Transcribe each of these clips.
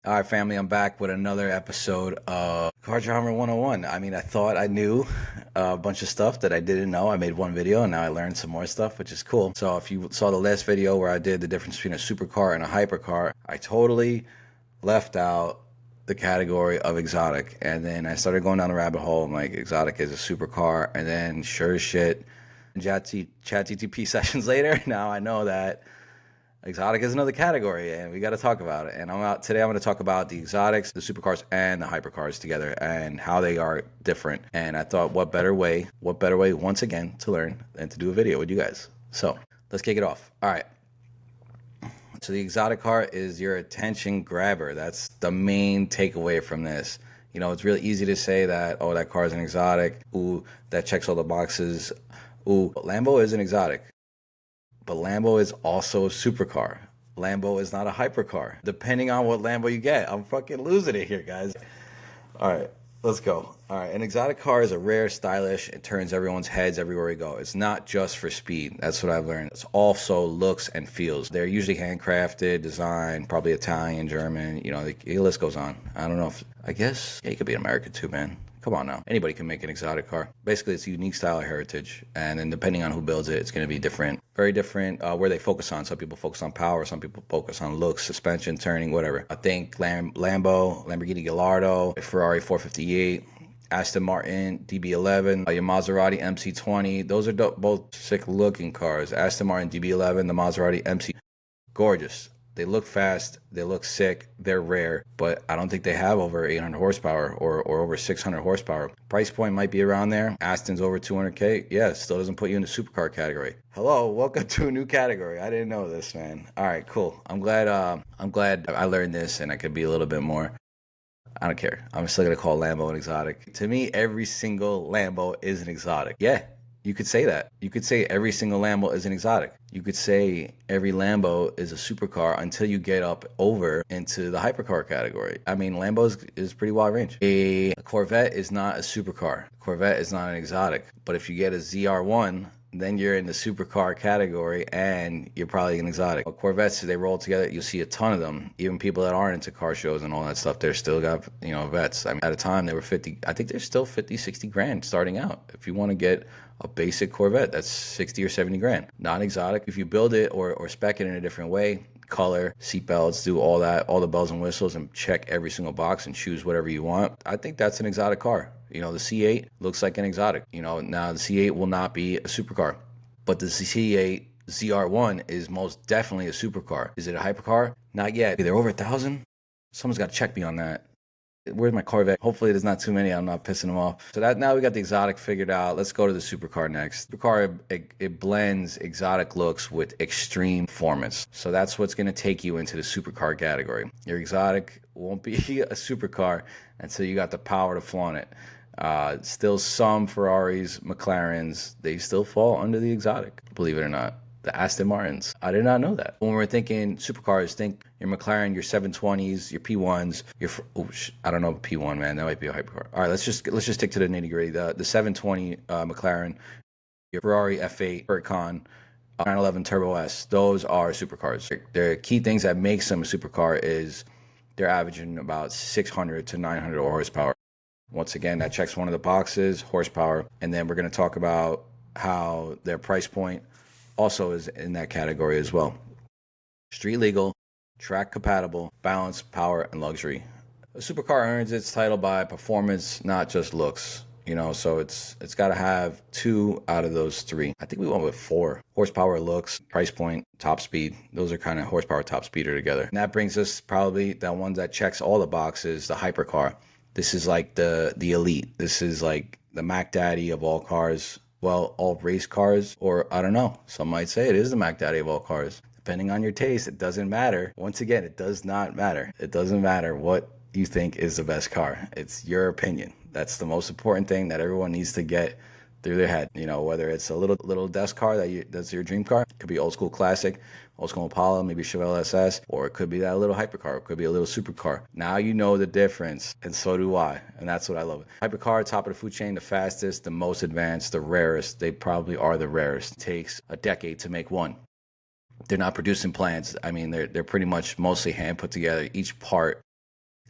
All right, family, I'm back with another episode of Car Drama 101. I mean, I thought I knew a bunch of stuff that I didn't know. I made one video and now I learned some more stuff, which is cool. So if you saw the last video where I did the difference between a supercar and a hypercar, I totally left out the category of exotic. And then I started going down the rabbit hole. I'm like, exotic is a supercar. And then sure as shit, ChatGPT sessions later, now I know that exotic is another category, and we got to talk about it. And today. I'm going to talk about the exotics, the supercars, and the hypercars together, and how they are different. And I thought, what better way, once again, to learn than to do a video with you guys. So let's kick it off. All right. So the exotic car is your attention grabber. That's the main takeaway from this. You know, it's really easy to say that, oh, that car is an exotic. Ooh, that checks all the boxes. Ooh, Lambo is an exotic. But Lambo is also a supercar. Lambo is not a hypercar. Depending on what Lambo you get. I'm fucking losing it here, guys. All right, let's go. All right, an exotic car is a rare, stylish. It turns everyone's heads everywhere we go. It's not just for speed. That's what I've learned. It's also looks and feels. They're usually handcrafted, designed, probably Italian, German. You know, the list goes on. I don't know if, I guess, yeah, you could be American too, man. Come on now. Anybody can make an exotic car. Basically, it's a unique style of heritage. And then depending on who builds it, it's going to be different. Very different where they focus on. Some people focus on power. Some people focus on looks, suspension, turning, whatever. I think Lambo, Lamborghini Gallardo, Ferrari 458, Aston Martin DB11, your Maserati MC20. Those are both sick looking cars. Aston Martin DB11, the Maserati MC. Gorgeous. They look fast, they look sick, they're rare, but I don't think they have over 800 horsepower or over 600 horsepower. Price point might be around there. Aston's over 200K. Yeah, it still doesn't put you in the supercar category. Hello, welcome to a new category. I didn't know this, man. All right, cool. I'm glad I learned this and I could be a little bit more. I don't care. I'm still gonna call Lambo an exotic. To me, every single Lambo is an exotic. Yeah, you could say that. You could say every single Lambo is an exotic. You could say every Lambo is a supercar until you get up over into the hypercar category. I mean, Lambo is pretty wide range. A Corvette is not a supercar. Corvette is not an exotic. But if you get a ZR1, then you're in the supercar category and you're probably an exotic. But Corvettes, they roll together. You'll see a ton of them. Even people that aren't into car shows and all that stuff, they're still got, vets. I mean, at a time they were 50. I think they're still 50, 60 grand starting out. If you want to get a basic Corvette, that's 60 or 70 grand. Not exotic. If you build it or spec it in a different way, color, seatbelts, do all that, all the bells and whistles, and check every single box and choose whatever you want, I think that's an exotic car. You know, the C8 looks like an exotic. You know, now the C8 will not be a supercar, but the C8 ZR1 is most definitely a supercar. Is it a hypercar? Not yet. They're over 1,000. Someone's got to check me on that. Where's my Corvette? Hopefully there's not too many. I'm not pissing them off. So that now we got the exotic figured out. Let's go to the supercar next. Supercar, it blends exotic looks with extreme performance. So that's what's going to take you into the supercar category. Your exotic won't be a supercar until you got the power to flaunt it. Still some Ferraris, McLarens, they still fall under the exotic, believe it or not. The Aston Martins. I did not know that. When we're thinking supercars, think your McLaren, your 720s, your P1s, I don't know P1, man. That might be a hypercar. All right, let's just stick to the nitty gritty. The 720 McLaren, your Ferrari F8, Huracan, 911 Turbo S. Those are supercars. The key things that makes them a supercar is they're averaging about 600 to 900 horsepower. Once again, that checks one of the boxes, horsepower, and then we're going to talk about how their price point also is in that category as well. Street legal, track compatible, balance, power, and luxury. A supercar earns its title by performance, not just looks. You know, so it's got to have 2 out of those 3. I think we went with 4. Horsepower, looks, price point, top speed. Those are kind of horsepower, top speeder together. And that brings us probably that one that checks all the boxes, the hypercar. This is like the elite. This is like the Mac Daddy of all cars. Well, all race cars, or I don't know. Some might say it is the Mac Daddy of all cars. Depending on your taste, it doesn't matter. Once again, it does not matter. It doesn't matter what you think is the best car. It's your opinion. That's the most important thing that everyone needs to get through their head. You know, whether it's a little desk car that's your dream car. It could be old school classic, old school Impala, maybe Chevelle SS, or it could be that little hypercar. It could be a little supercar. Now you know the difference, and so do I, and that's what I love. Hypercar, top of the food chain, the fastest, the most advanced, the rarest. They probably are the rarest. It takes a decade to make one. They're not producing plants. I mean, they're pretty much mostly hand put together. Each part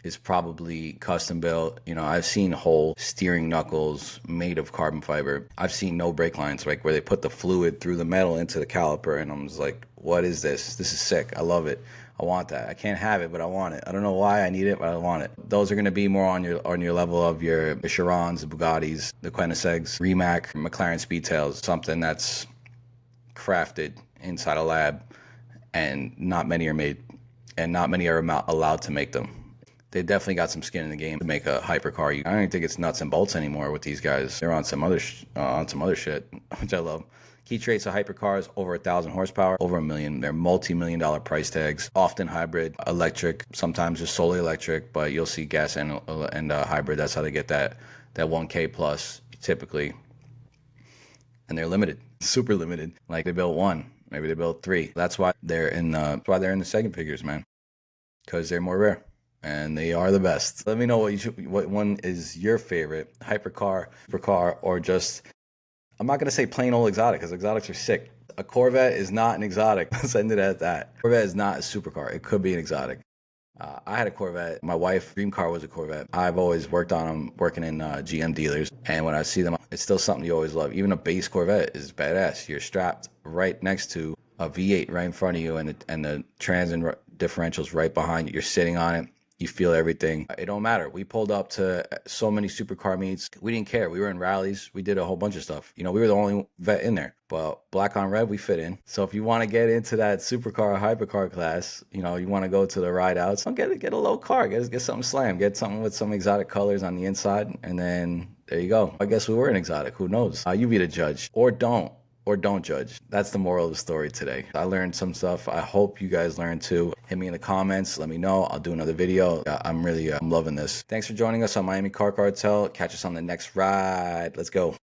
is probably custom built. You know, I've seen whole steering knuckles made of carbon fiber. I've seen no brake lines, like where they put the fluid through the metal into the caliper, and I'm just like, what is this? This is sick. I love it. I want that. I can't have it, but I want it. I don't know why I need it, but I want it. Those are going to be more on your level of your Chirons, the Bugattis, the Koenigseggs, Rimac, McLaren Speedtails, something that's crafted inside a lab, and not many are made, and not many are allowed to make them. They definitely got some skin in the game to make a hypercar. I don't even think it's nuts and bolts anymore with these guys. They're on some other shit, which I love. Key traits of hypercars: over 1,000 horsepower, over $1 million. They're multi-million-dollar price tags. Often hybrid, electric, sometimes just solely electric, but you'll see gas and hybrid. That's how they get that 1K plus typically. And they're limited, super limited. Like they built one, maybe they built three. That's why they're in the second figures, man, because they're more rare. And they are the best. Let me know what one is your favorite, hypercar, supercar, or just, I'm not going to say plain old exotic, because exotics are sick. A Corvette is not an exotic. Let's end it at that. Corvette is not a supercar. It could be an exotic. I had a Corvette. My wife's dream car was a Corvette. I've always worked on them, working in GM dealers. And when I see them, it's still something you always love. Even a base Corvette is badass. You're strapped right next to a V8 right in front of you, and the trans and differentials right behind you. You're sitting on it. You feel everything. It don't matter. We pulled up to so many supercar meets. We didn't care. We were in rallies. We did a whole bunch of stuff. You know, we were the only vet in there. But black on red, we fit in. So if you want to get into that supercar or hypercar class, you know, you want to go to the ride outs, don't get a low car. Get something slam. Get something with some exotic colors on the inside. And then there you go. I guess we were an exotic. Who knows? You be the judge. Or don't judge. That's the moral of the story today. I learned some stuff. I hope you guys learned too. Hit me in the comments. Let me know. I'll do another video. I'm loving this. Thanks for joining us on Miami Car Cartel. Catch us on the next ride. Let's go.